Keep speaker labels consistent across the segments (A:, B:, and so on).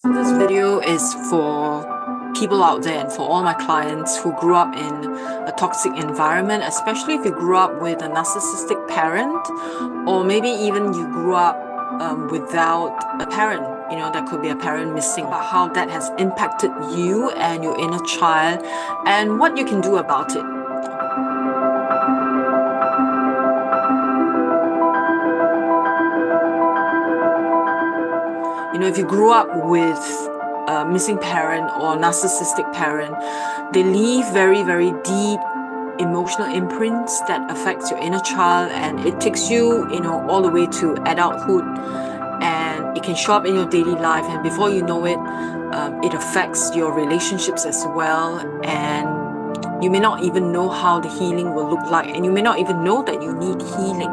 A: So this video is for people out there and for all my clients who grew up in a toxic environment, especially if you grew up with a narcissistic parent, or maybe even you grew up without a parent. There could be a parent missing, but how that has impacted you and your inner child and what you can do about it. If you grew up with a missing parent or narcissistic parent, they leave very, very deep emotional imprints that affects your inner child, and it takes you, all the way to adulthood, and it can show up in your daily life, and before you know it, it affects your relationships as well, and you may not even know how the healing will look like, and you may not even know that you need healing.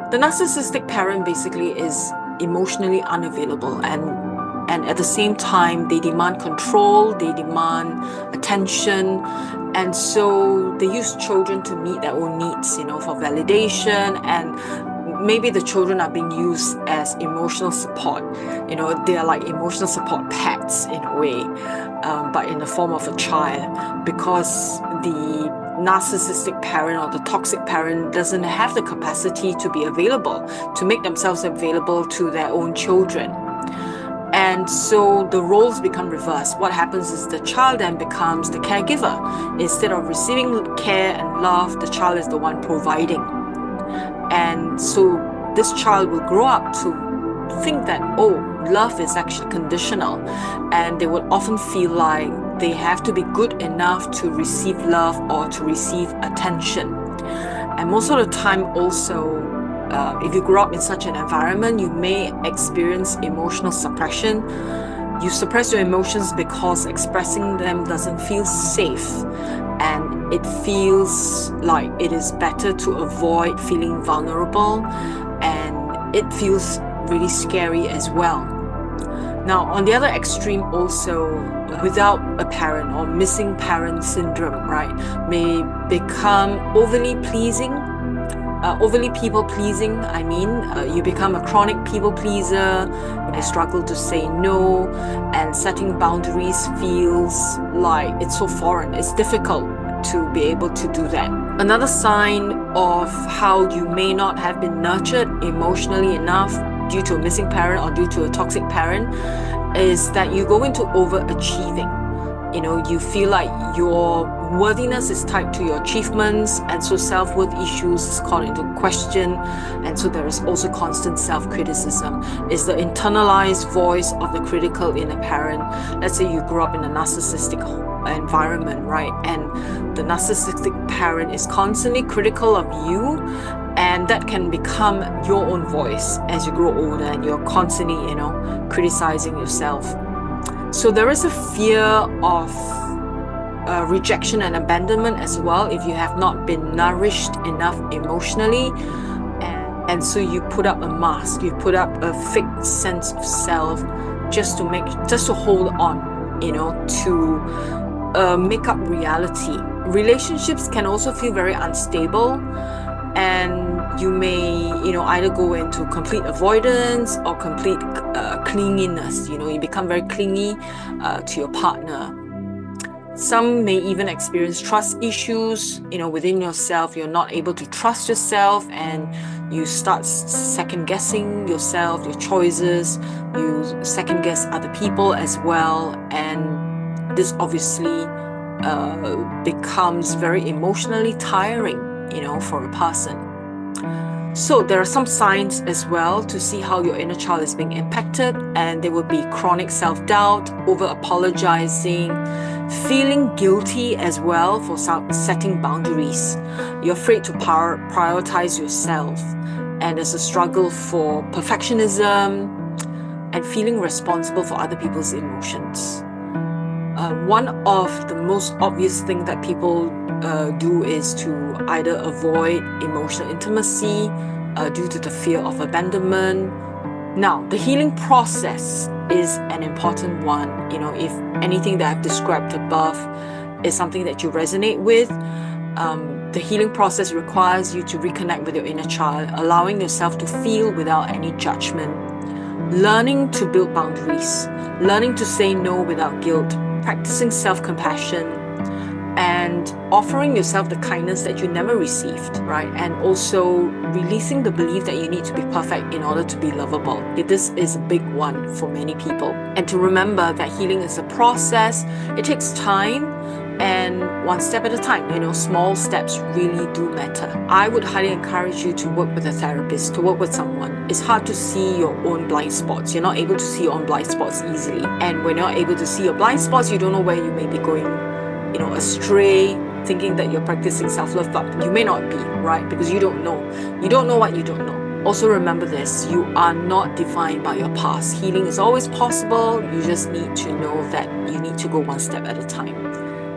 A: The narcissistic parent basically is emotionally unavailable, and at the same time they demand control, they demand attention, and so they use children to meet their own needs, for validation, and maybe the children are being used as emotional support. They are like emotional support pets in a way, but in the form of a child, because the narcissistic parent or the toxic parent doesn't have the capacity to be available, to make themselves available to their own children. And so the roles become reversed. What happens is the child then becomes the caregiver. Instead of receiving care and love, the child is the one providing. And so this child will grow up to think that, love is actually conditional, and they will often feel like they have to be good enough to receive love or to receive attention. And most of the time also, if you grow up in such an environment, you may experience emotional suppression. You suppress your emotions because expressing them doesn't feel safe, and it feels like it is better to avoid feeling vulnerable, and it feels really scary as well. Now, on the other extreme also, without a parent or missing parent syndrome, right, may become overly pleasing, overly people-pleasing. You become a chronic people-pleaser, you struggle to say no, and setting boundaries feels like it's so foreign. It's difficult to be able to do that. Another sign of how you may not have been nurtured emotionally enough due to a missing parent or due to a toxic parent is that you go into overachieving. You feel like your worthiness is tied to your achievements, and so self-worth issues is called into question, and so there is also constant self-criticism. It's the internalized voice of the critical inner parent. Let's say you grew up in a narcissistic environment, right? And the narcissistic parent is constantly critical of you, and that can become your own voice as you grow older, and you're constantly, criticizing yourself. So there is a fear of rejection and abandonment as well if you have not been nourished enough emotionally, and so you put up a mask, you put up a fake sense of self just to hold on, to make up reality. Relationships can also feel very unstable, and you may either go into complete avoidance or complete clinginess. You become very clingy to your partner. Some may even experience trust issues, within yourself. You're not able to trust yourself, and you start second guessing yourself, your choices. You second guess other people as well, and this obviously becomes very emotionally tiring, for a person. So there are some signs as well to see how your inner child is being impacted, and there will be chronic self-doubt, over-apologizing, feeling guilty as well for setting boundaries. You're afraid to prioritize yourself, and there's a struggle for perfectionism and feeling responsible for other people's emotions. One of the most obvious things that people do is to either avoid emotional intimacy due to the fear of abandonment. Now, the healing process is an important one. If anything that I've described above is something that you resonate with, the healing process requires you to reconnect with your inner child, allowing yourself to feel without any judgment, learning to build boundaries, learning to say no without guilt, practicing self-compassion, and offering yourself the kindness that you never received, right? And also releasing the belief that you need to be perfect in order to be lovable. This is a big one for many people. And to remember that healing is a process. It takes time, and one step at a time. Small steps really do matter. I would highly encourage you to work with a therapist, to work with someone. It's hard to see your own blind spots. You're not able to see your own blind spots easily. And when you're not able to see your blind spots, you don't know where you may be going astray, thinking that you're practicing self-love, but you may not be, right? Because you don't know. You don't know what you don't know. Also remember this, you are not defined by your past. Healing is always possible. You just need to know that you need to go one step at a time.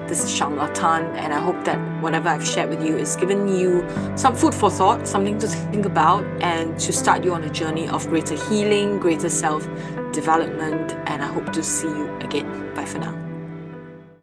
A: This is Shamala Tan, and I hope that whatever I've shared with you is given you some food for thought, something to think about, and to start you on a journey of greater healing, greater self-development, and I hope to see you again. Bye for now.